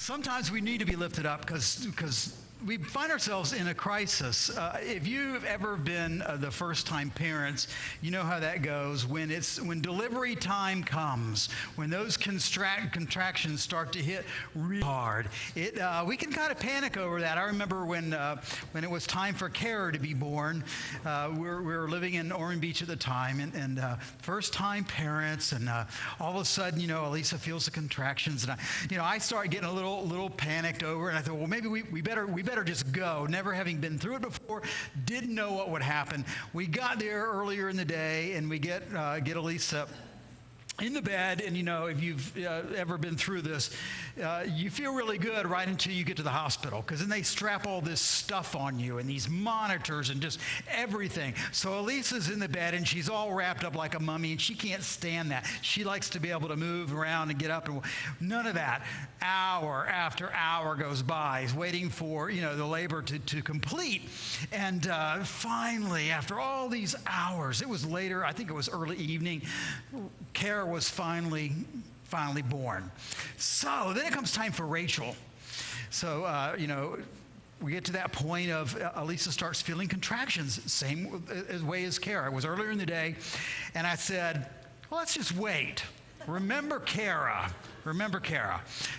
Sometimes we need to be lifted up because we find ourselves in a crisis. If you've ever been the first-time parents, you know how that goes. When delivery time comes, when those contractions start to hit really hard, we can kind of panic over that. I remember when it was time for Kotter to be born. We were living in Ormond Beach at the time, and first-time parents, and all of a sudden, Elisa feels the contractions, and I start getting a little panicked over, and I thought, well, maybe we better just go. Never having been through it before, didn't know what would happen. We got there earlier in the day, and we get Elisa in the bed, and if you've ever been through this, you feel really good right until you get to the hospital, because then they strap all this stuff on you and these monitors and just everything. So Elisa's in the bed, and she's all wrapped up like a mummy, and she can't stand that. She likes to be able to move around and get up, and none of that. Hour after hour goes by, waiting for the labor to complete, and finally, after all these hours, it was later. I think it was early evening. Kara was finally born. So then it comes time for Rachel. So, we get to that point of Elisa starts feeling contractions, same way as Kara. It was earlier in the day, and I said, well, let's just wait. Remember Kara.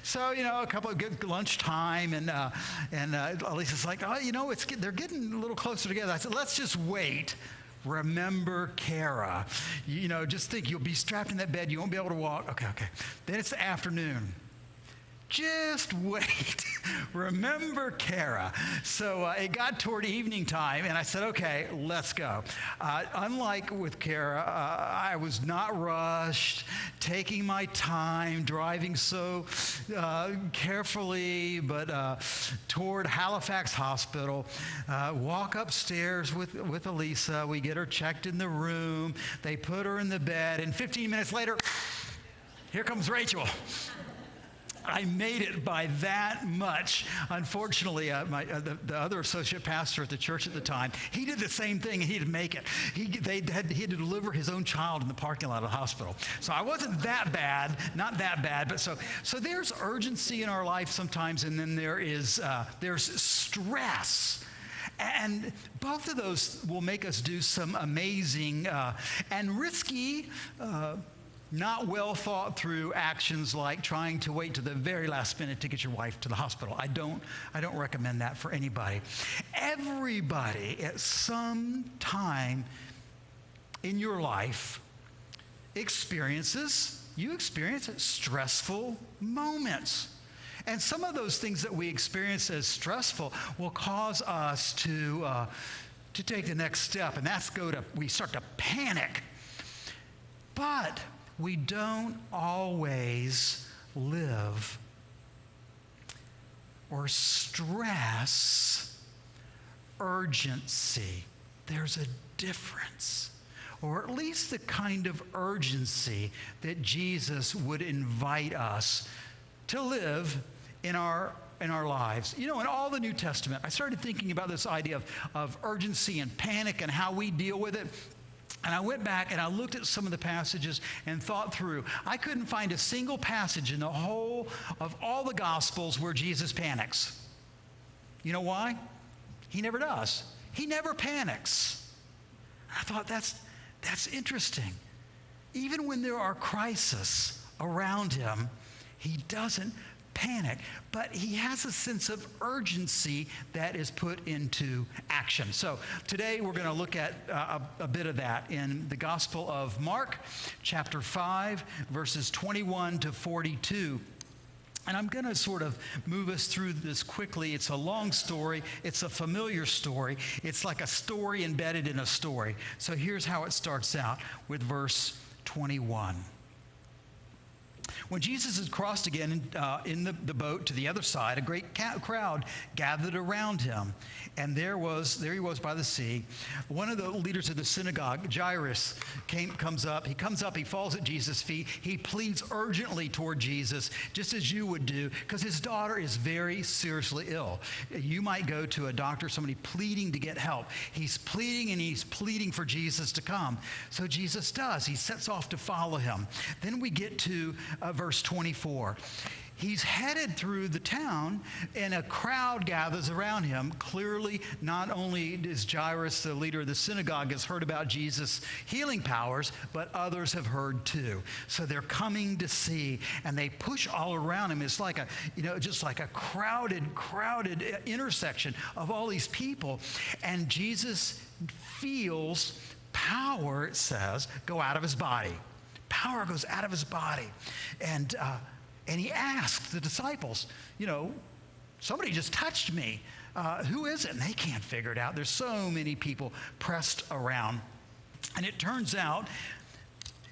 So, a couple of good lunchtime, and Elisa's like, oh, they're getting a little closer together. I said, let's just wait. Remember Kara. Just think, you'll be strapped in that bed. You won't be able to walk. Okay. Then it's the afternoon. Just wait. Remember Kara. So it got toward evening time, and I said, okay, let's go. Unlike with Kara, I was not rushed, taking my time, driving so carefully, but toward Halifax Hospital. Walk upstairs with Elisa. We get her checked in the room. They put her in the bed, and 15 minutes later, here comes Rachel. I made it by that much. Unfortunately, the other associate pastor at the church at the time, he did the same thing, and he didn't make it. He had to deliver his own child in the parking lot of the hospital. So I wasn't that bad, not that bad. But so there's urgency in our life sometimes, and then there's stress. And both of those will make us do some amazing and risky not well thought through actions, like trying to wait to the very last minute to get your wife to the hospital. I don't recommend that for anybody. Everybody at some time in your life experience stressful moments. And some of those things that we experience as stressful will cause us to take the next step, and we start to panic. But we don't always live or stress urgency. There's a difference, or at least the kind of urgency that Jesus would invite us to live in our lives. In all the New Testament, I started thinking about this idea of urgency and panic and how we deal with it. And I went back and I looked at some of the passages and thought through. I couldn't find a single passage in the whole of all the Gospels where Jesus panics. You know why? He never does. He never panics. I thought that's interesting. Even when there are crises around him, he doesn't panic, but he has a sense of urgency that is put into action. So today we're going to look at a bit of that in the Gospel of Mark, chapter 5, verses 21 to 42. And I'm going to sort of move us through this quickly. It's a long story. It's a familiar story. It's like a story embedded in a story. So here's how it starts out with verse 21. When Jesus had crossed again in the boat to the other side, a great crowd gathered around him. And there he was by the sea. One of the leaders of the synagogue, Jairus, comes up. He comes up, he falls at Jesus' feet. He pleads urgently toward Jesus, just as you would do, because his daughter is very seriously ill. You might go to a doctor, somebody pleading to get help. He's pleading for Jesus to come. So Jesus does. He sets off to follow him. Then we get to verse 24. he's headed through the town, and a crowd gathers around him. Clearly, not only is Jairus, the leader of the synagogue, has heard about Jesus' healing powers, but others have heard too. So they're coming to see, and they push all around him. It's like just like a crowded intersection of all these people. And Jesus feels power, it says, go out of his body. Power goes out of his body. And he asks the disciples, somebody just touched me. Who is it? And they can't figure it out. There's so many people pressed around. And it turns out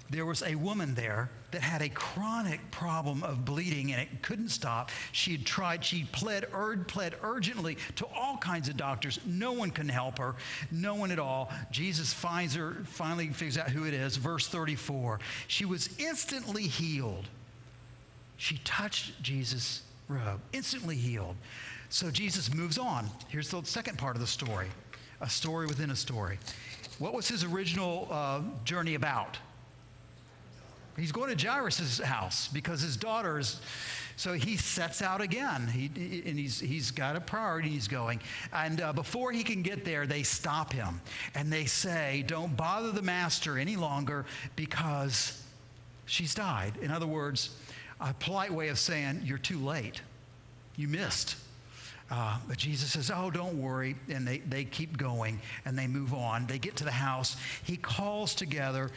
there was a woman there that had a chronic problem of bleeding, and it couldn't stop. She pled urgently to all kinds of doctors. No one can help her, no one at all. Jesus finds her, finally figures out who it is. Verse 34, she was instantly healed. She touched Jesus' robe, instantly healed. So Jesus moves on. Here's the second part of the story, a story within a story. What was his original journey about? He's going to Jairus' house because his daughter's, so he sets out again. He's got a priority he's going. And before he can get there, they stop him. And they say, don't bother the master any longer because she's died. In other words, a polite way of saying, you're too late. You missed. But Jesus says, oh, don't worry. And they keep going, and they move on. They get to the house. He calls together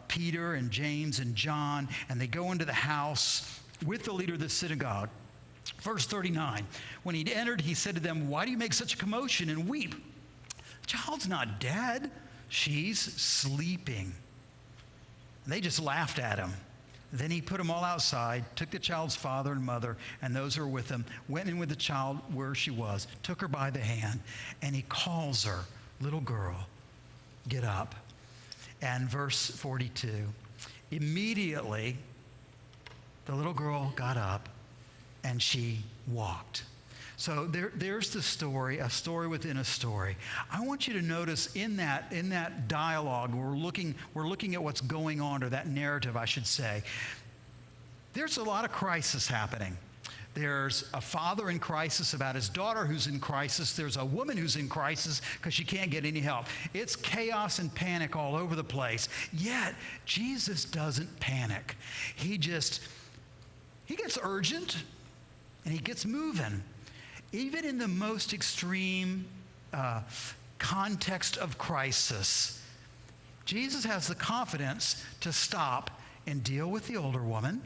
Peter and James and John, and they go into the house with the leader of the synagogue. Verse 39, when he'd entered, he said to them, why do you make such a commotion and weep? The child's not dead. She's sleeping. And they just laughed at him. Then he put them all outside, took the child's father and mother and those who were with him, went in with the child where she was, took her by the hand, and he calls her, little girl, get up. And verse 42, immediately the little girl got up and she walked. So there's the story, a story within a story. I want you to notice in that dialogue, we're looking at what's going on, or that narrative, I should say. There's a lot of crisis happening. There's a father in crisis about his daughter who's in crisis. There's a woman who's in crisis because she can't get any help. It's chaos and panic all over the place. Yet, Jesus doesn't panic. He gets urgent and he gets moving. Even in the most extreme context of crisis, Jesus has the confidence to stop and deal with the older woman,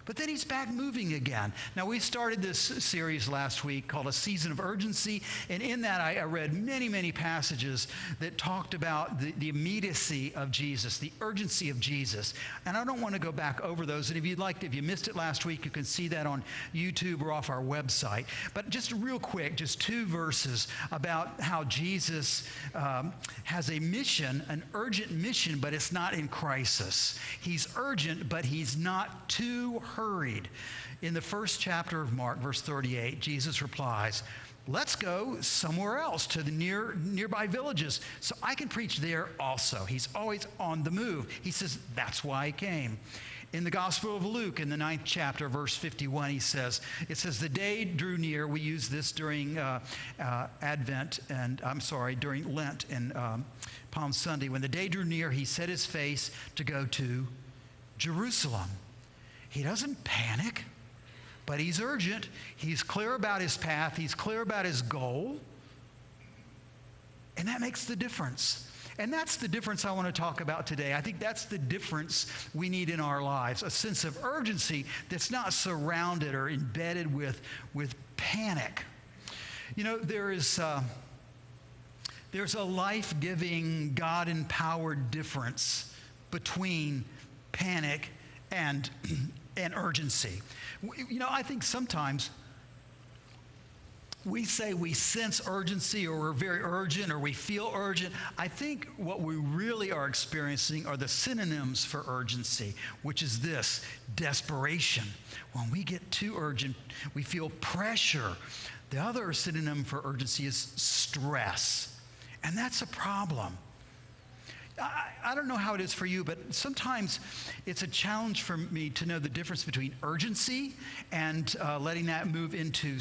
but then he's back moving again. Now, we started this series last week called A Season of Urgency, and in that I read many, many passages that talked about the immediacy of Jesus, the urgency of Jesus. And I don't want to go back over those, and if you missed it last week, you can see that on YouTube or off our website. But just real quick, just 2 verses about how Jesus has a mission, an urgent mission, but it's not in crisis. He's urgent, but he's not too hurried. In the first chapter of Mark, verse 38, Jesus replies, let's go somewhere else to the nearby villages so I can preach there also. He's always on the move. He says, that's why I came. In the Gospel of Luke, in the 9th chapter, verse 51, it says, the day drew near. We use this during during Lent and Palm Sunday. When the day drew near, he set his face to go to Jerusalem. He doesn't panic, but he's urgent. He's clear about his path. He's clear about his goal. And that makes the difference. And that's the difference I want to talk about today. I think that's the difference we need in our lives, a sense of urgency that's not surrounded or embedded with panic. There's a life-giving, God-empowered difference between panic and urgency. I think sometimes we say we sense urgency, or we're very urgent, or we feel urgent. I think what we really are experiencing are the synonyms for urgency, which is this: desperation. When we get too urgent, we feel pressure. The other synonym for urgency is stress, and that's a problem. I don't know how it is for you, but sometimes it's a challenge for me to know the difference between urgency and letting that move into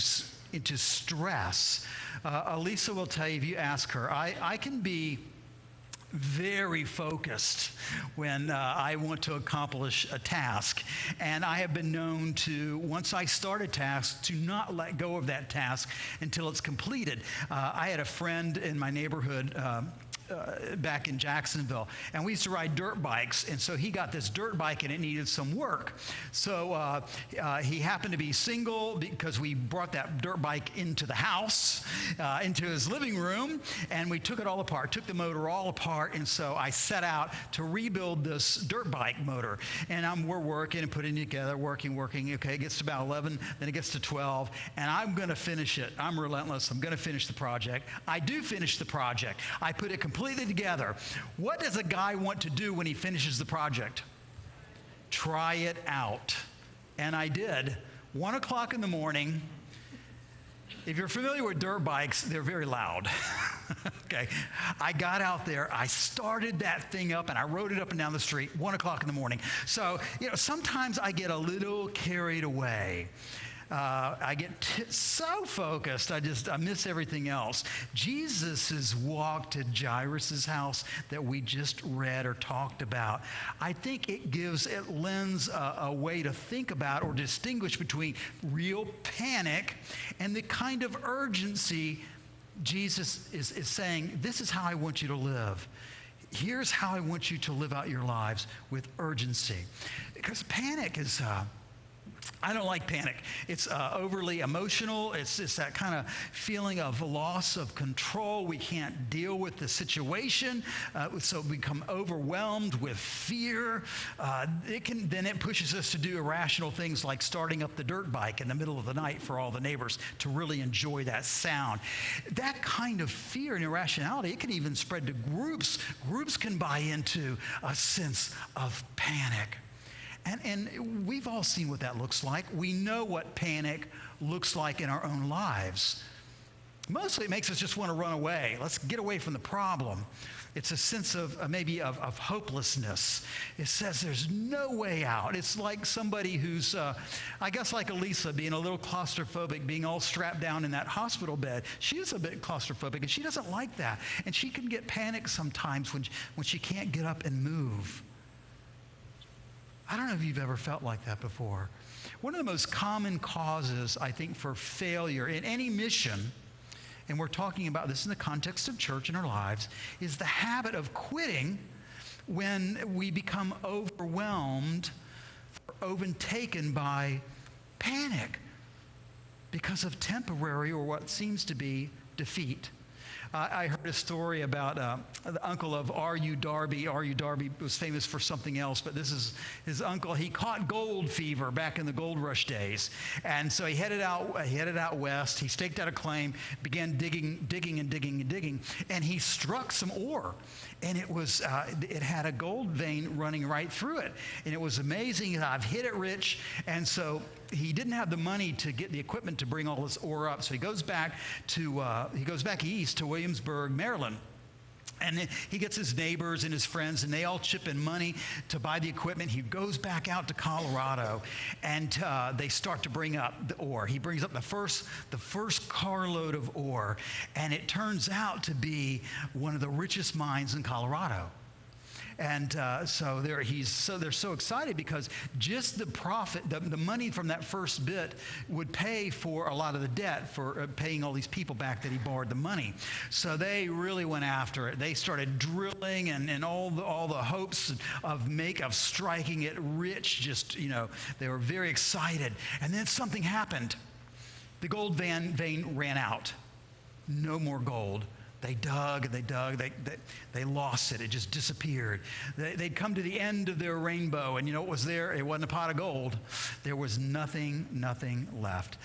stress. Elisa will tell you if you ask her. I can be very focused when I want to accomplish a task. And I have been known to, once I start a task, to not let go of that task until it's completed. I had a friend in my neighborhood back in Jacksonville, and we used to ride dirt bikes, and so he got this dirt bike and it needed some work. So he happened to be single because we brought that dirt bike into the house, into his living room, and we took it all apart, took the motor all apart, and so I set out to rebuild this dirt bike motor. And we're working and putting it together, working. Okay, it gets to about 11, then it gets to 12, and I'm going to finish it. I'm relentless. I'm going to finish the project. I do finish the project. I put it completely together. What does a guy want to do when he finishes the project? Try it out. And I did. 1 o'clock in the morning. If you're familiar with dirt bikes, they're very loud. Okay. I got out there, I started that thing up, and I rode it up and down the street, 1 o'clock in the morning. So, sometimes I get a little carried away. I get so focused, I miss everything else. Jesus' walk to Jairus' house that we just read or talked about, I think it lends a way to think about or distinguish between real panic and the kind of urgency Jesus is saying, this is how I want you to live. Here's how I want you to live out your lives with urgency. Because panic is... I don't like panic. It's overly emotional. It's that kind of feeling of loss of control. We can't deal with the situation, so we become overwhelmed with fear. Then it pushes us to do irrational things like starting up the dirt bike in the middle of the night for all the neighbors to really enjoy that sound. That kind of fear and irrationality, it can even spread to groups. Groups can buy into a sense of panic. And we've all seen what that looks like. We know what panic looks like in our own lives. Mostly it makes us just want to run away. Let's get away from the problem. It's a sense of maybe of hopelessness. It says there's no way out. It's like somebody who's, I guess like Elisa, being a little claustrophobic, being all strapped down in that hospital bed. She is a bit claustrophobic, and she doesn't like that. And she can get panic sometimes when she can't get up and move. I don't know if you've ever felt like that before. One of the most common causes, I think, for failure in any mission, and we're talking about this in the context of church in our lives, is the habit of quitting when we become overwhelmed or overtaken by panic because of temporary or what seems to be defeat. I heard a story about the uncle of R.U. Darby. R.U. Darby was famous for something else, but this is his uncle. He caught gold fever back in the gold rush days. And so he headed out west. He staked out a claim, began digging, and he struck some ore. And it had a gold vein running right through it. And it was amazing. I've hit it rich. And so he didn't have the money to get the equipment to bring all this ore up. So he goes back east to Williamsburg, Maryland. And he gets his neighbors and his friends, and they all chip in money to buy the equipment. He goes back out to Colorado, and they start to bring up the ore. He brings up the first carload of ore, and it turns out to be one of the richest mines in Colorado. And so they're so excited because just the profit, the money from that first bit would pay for a lot of the debt for paying all these people back that he borrowed the money. So they really went after it. They started drilling and all the hopes of striking it rich. They were very excited. And then something happened. The gold vein ran out. No more gold. They dug, they lost it. It just disappeared. They'd come to the end of their rainbow, and you know what was there? It wasn't a pot of gold. There was nothing left.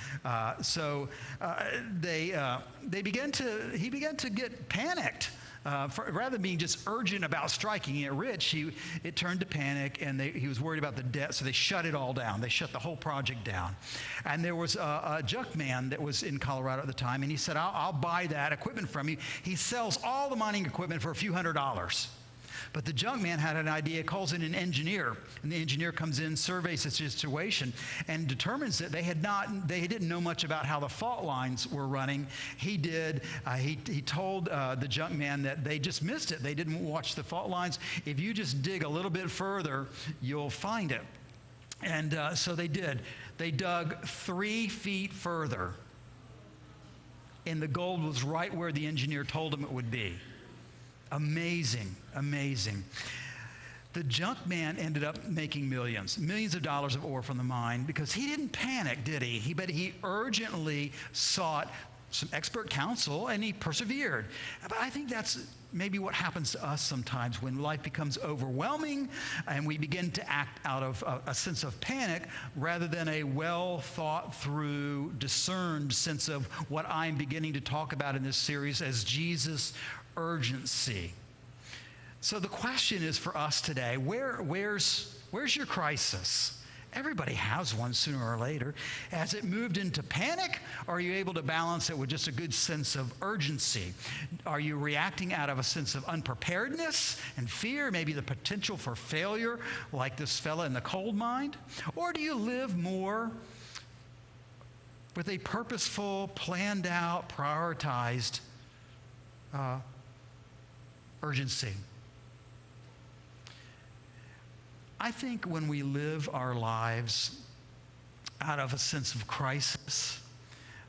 He began to get panicked. Rather than being just urgent about striking it rich, it turned to panic, and he was worried about the debt, so they shut it all down. They shut the whole project down. And there was a junk man that was in Colorado at the time, and he said, I'll buy that equipment from you. He sells all the mining equipment for a few $100s. But the junk man had an idea, calls in an engineer, and the engineer comes in, surveys the situation, and determines that they didn't know much about how the fault lines were running. He did. He told the junk man that they just missed it. They didn't watch the fault lines. If you just dig a little bit further, you'll find it. And so they did. They dug 3 feet further, and the gold was right where the engineer told them it would be. Amazing, amazing. The junk man ended up making millions of dollars of ore from the mine because he didn't panic, did he? But he urgently sought some expert counsel, and he persevered. But I think that's maybe what happens to us sometimes when life becomes overwhelming and we begin to act out of a sense of panic rather than a well thought through, discerned sense of what I'm beginning to talk about in this series as Jesus' urgency. So the question is for us today, where's your crisis? Everybody has one sooner or later. Has it moved into panic, or are you able to balance it with just a good sense of urgency? Are you reacting out of a sense of unpreparedness and fear, maybe the potential for failure, like this fella in the coal mine? Or do you live more with a purposeful, planned out, prioritized urgency? I think when we live our lives out of a sense of crisis,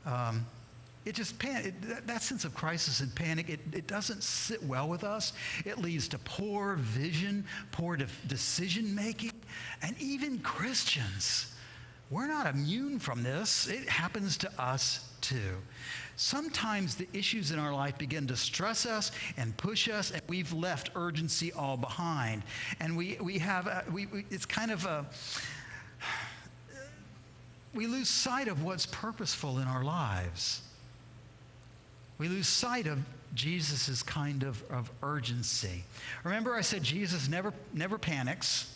that sense of crisis and panic, it doesn't sit well with us. It leads to poor vision, poor decision making, and even Christians. We're not immune from this. It happens to us too. Sometimes the issues in our life begin to stress us and push us, and we've left urgency all behind. And we lose sight of what's purposeful in our lives. We lose sight of Jesus' kind of urgency. Remember I said Jesus never panics,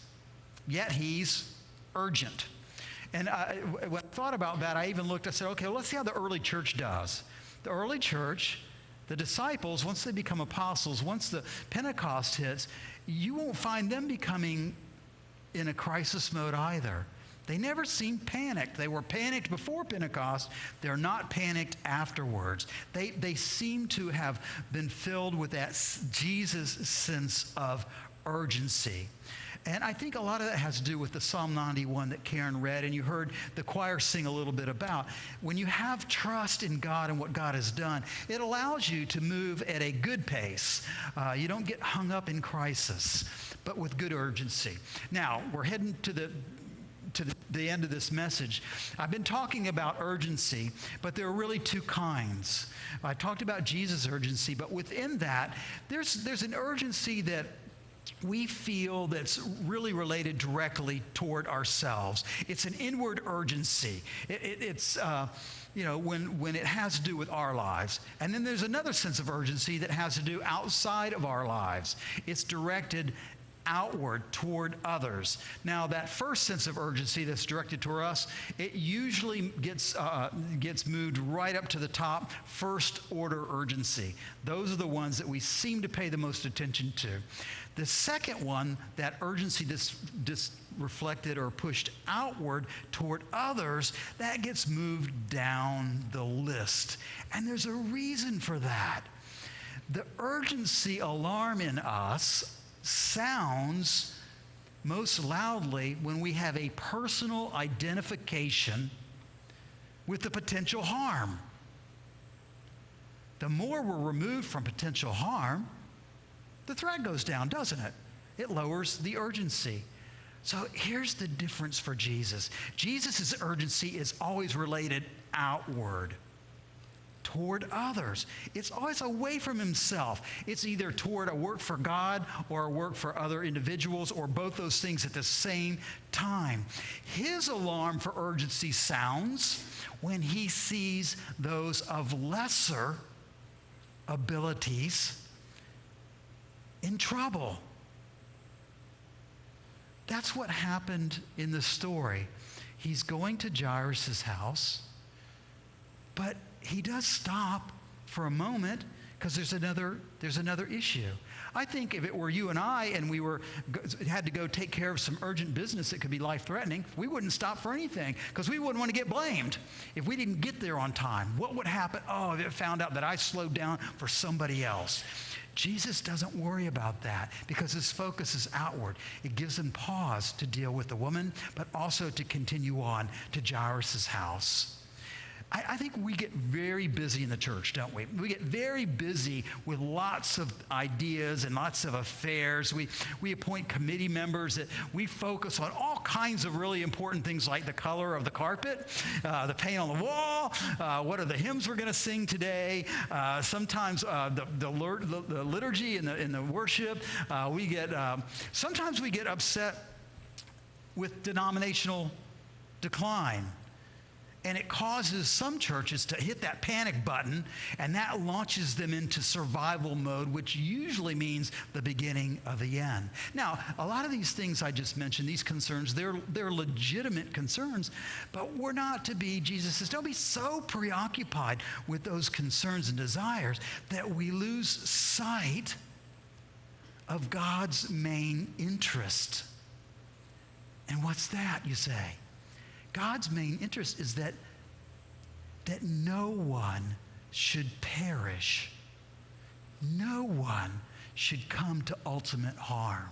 yet he's urgent. And when I thought about that, I even looked, I said, okay, well, let's see how the early church does. The early church, the disciples, once they become apostles, once the Pentecost hits, you won't find them becoming in a crisis mode either. They never seemed panicked. They were panicked before Pentecost. They're not panicked afterwards. They seem to have been filled with that Jesus sense of urgency. And I think a lot of that has to do with the Psalm 91 that Karen read, and you heard the choir sing a little bit about. When you have trust in God and what God has done, it allows you to move at a good pace. You don't get hung up in crisis, but with good urgency. Now, we're heading to the end of this message. I've been talking about urgency, but there are really 2 kinds. I talked about Jesus' urgency, but within that, there's an urgency that we feel that's really related directly toward ourselves. It's an inward urgency. It's when it has to do with our lives. And then there's another sense of urgency that has to do outside of our lives. It's directed outward toward others. Now, that first sense of urgency that's directed toward us, it usually gets moved right up to the top, first order urgency. Those are the ones that we seem to pay the most attention to. The second one, that urgency just reflected or pushed outward toward others, that gets moved down the list. And there's a reason for that. The urgency alarm in us sounds most loudly when we have a personal identification with the potential harm. The more we're removed from potential harm, the threat goes down, doesn't it? It lowers the urgency. So here's the difference for Jesus. Jesus' urgency is always related outward, toward others. It's always away from himself. It's either toward a work for God or a work for other individuals, or both those things at the same time. His alarm for urgency sounds when he sees those of lesser abilities in trouble. That's what happened in the story. He's going to Jairus' house, but he does stop for a moment because there's another issue. I think if it were you and I and we had to go take care of some urgent business that could be life-threatening, we wouldn't stop for anything because we wouldn't want to get blamed if we didn't get there on time. What would happen? Oh, if it found out that I slowed down for somebody else. Jesus doesn't worry about that because his focus is outward. It gives him pause to deal with the woman, but also to continue on to Jairus' house. I think we get very busy in the church, don't we? We get very busy with lots of ideas and lots of affairs. We appoint committee members that we focus on all kinds of really important things like the color of the carpet, the paint on the wall, what are the hymns we're going to sing today, sometimes the liturgy and the worship. Sometimes we get upset with denominational decline. And it causes some churches to hit that panic button, and that launches them into survival mode, which usually means the beginning of the end. Now, a lot of these things I just mentioned, these concerns, they're legitimate concerns, but we're not to be, Jesus says, don't be so preoccupied with those concerns and desires that we lose sight of God's main interest. And what's that, you say? God's main interest is that no one should perish. No one should come to ultimate harm.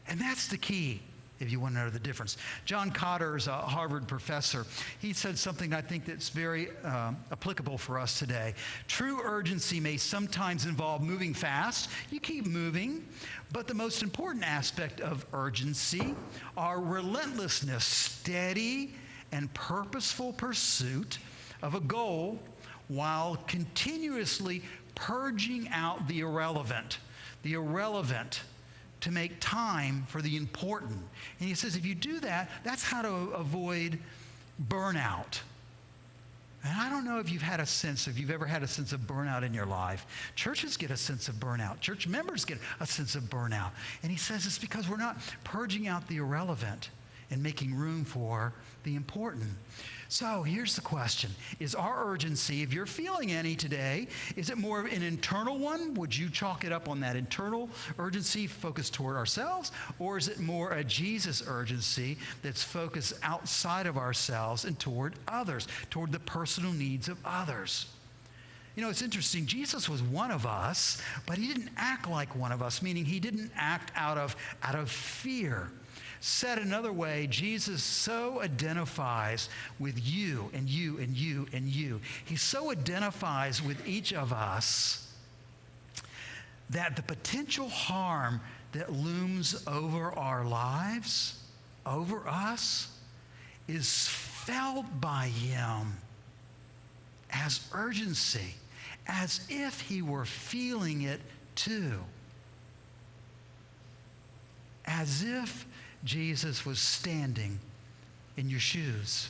And that's the key, if you want to know the difference. John Kotter is a Harvard professor. He said something I think that's very applicable for us today. True urgency may sometimes involve moving fast. You keep moving. But the most important aspect of urgency are relentlessness, steady and purposeful pursuit of a goal while continuously purging out the irrelevant to make time for the important. And he says if you do that, that's how to avoid burnout. And I don't know if you've ever had a sense of burnout in your life. Churches get a sense of burnout. Church members get a sense of burnout. And he says it's because we're not purging out the irrelevant and making room for the important. So here's the question. Is our urgency, if you're feeling any today, is it more of an internal one? Would you chalk it up on that internal urgency focused toward ourselves? Or is it more a Jesus urgency that's focused outside of ourselves and toward others, toward the personal needs of others? You know, it's interesting. Jesus was one of us, but he didn't act like one of us, meaning he didn't act out of fear. Said another way, Jesus so identifies with you and you and you and you. He so identifies with each of us that the potential harm that looms over our lives, over us, is felt by him as urgency, as if he were feeling it too. As if Jesus was standing in your shoes.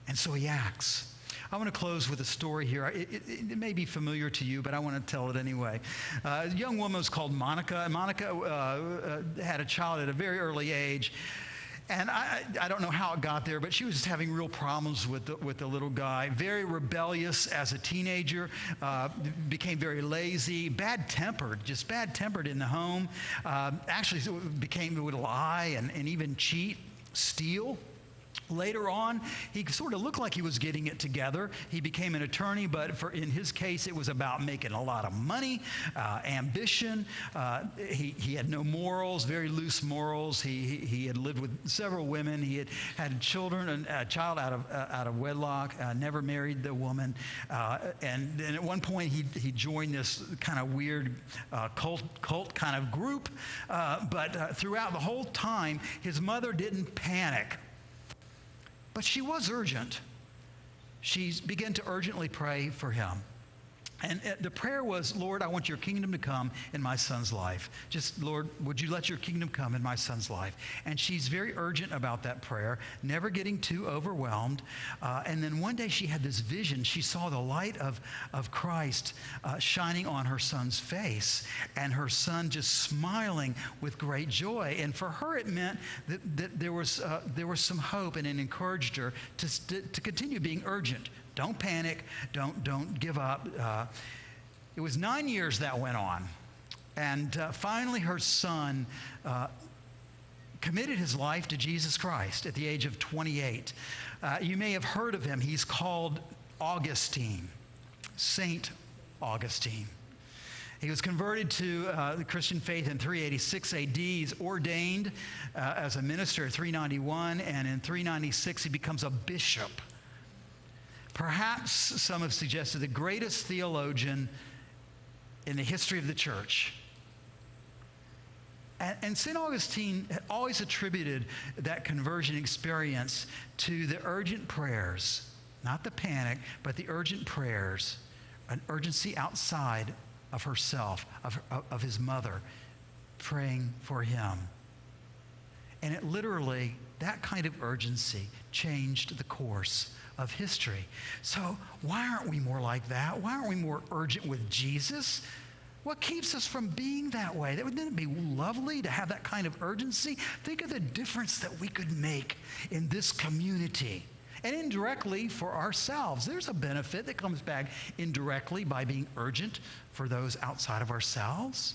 And so he acts. I want to close with a story here. It may be familiar to you, but I want to tell it anyway. A young woman was called Monica, and Monica had a child at a very early age. And I don't know how it got there, but she was just having real problems with the little guy. Very rebellious as a teenager, became very lazy, bad-tempered in the home. Actually would lie and even cheat, steal. Later on, he sort of looked like he was getting it together. He became an attorney, but in his case, it was about making a lot of money, ambition. He had no morals, very loose morals. He had lived with several women. He had children, a child out of wedlock, never married the woman. And then at one point, he joined this kind of weird cult kind of group. But throughout the whole time, his mother didn't panic. But she was urgent. She began to urgently pray for him. And the prayer was, Lord, I want your kingdom to come in my son's life. Just, Lord, would you let your kingdom come in my son's life? And she's very urgent about that prayer, never getting too overwhelmed. And then one day she had this vision. She saw the light of Christ shining on her son's face, and her son just smiling with great joy. And for her, it meant that there was some hope, and it encouraged her to continue being urgent. Don't panic. Don't give up. it was 9 years that went on. And finally, her son committed his life to Jesus Christ at the age of 28. You may have heard of him. He's called Augustine, Saint Augustine. He was converted to the Christian faith in 386 AD. He's ordained as a minister in 391, and in 396 he becomes a bishop. Perhaps some have suggested the greatest theologian in the history of the church. And St. Augustine had always attributed that conversion experience to the urgent prayers, not the panic, but the urgent prayers, an urgency outside of herself, of his mother, praying for him. And it literally, that kind of urgency changed the course of history. So why aren't we more like that? Why aren't we more urgent with Jesus? What keeps us from being that way? Wouldn't it be lovely to have that kind of urgency? Think of the difference that we could make in this community. And indirectly for ourselves. There's a benefit that comes back indirectly by being urgent for those outside of ourselves.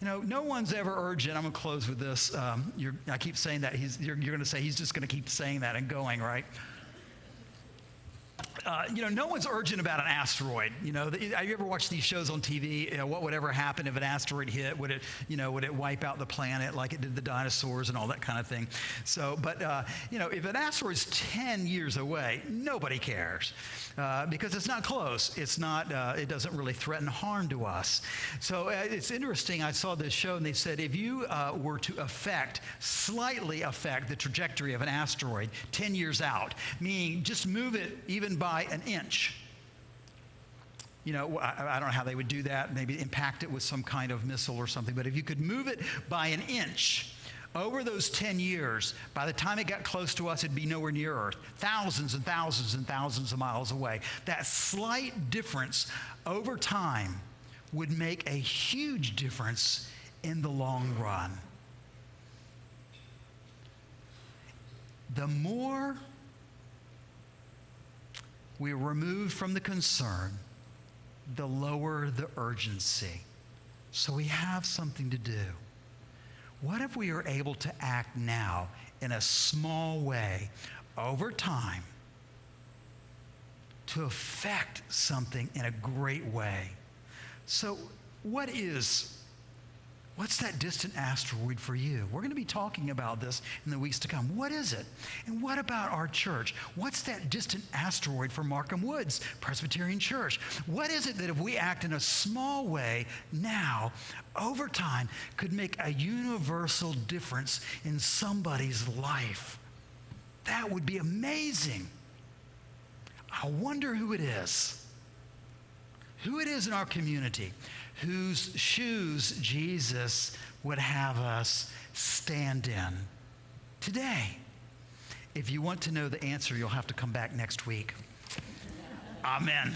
You know, no one's ever urgent. I'm going to close with this. I keep saying that. You're going to say he's just going to keep saying that and going, right? No one's urgent about an asteroid. Have you ever watched these shows on TV? What would ever happen if an asteroid hit? Would it wipe out the planet like it did the dinosaurs and all that kind of thing? So, but if an asteroid's 10 years away, nobody cares because it's not close. It's not. It doesn't really threaten harm to us. So it's interesting. I saw this show and they said if you were to slightly affect the trajectory of an asteroid 10 years out, meaning just move it even by an inch. I don't know how they would do that. Maybe impact it with some kind of missile or something. But if you could move it by an inch over those 10 years, by the time it got close to us, it'd be nowhere near Earth. Thousands and thousands and thousands of miles away. That slight difference over time would make a huge difference in the long run. The more we remove from the concern, the lower the urgency. So we have something to do. What if we are able to act now in a small way over time to affect something in a great way? So what's that distant asteroid for you? We're going to be talking about this in the weeks to come. What is it? And what about our church? What's that distant asteroid for Markham Woods Presbyterian Church? What is it that if we act in a small way now, over time, could make a universal difference in somebody's life? That would be amazing. I wonder who it is. Who it is in our community whose shoes Jesus would have us stand in today. If you want to know the answer, you'll have to come back next week. Amen.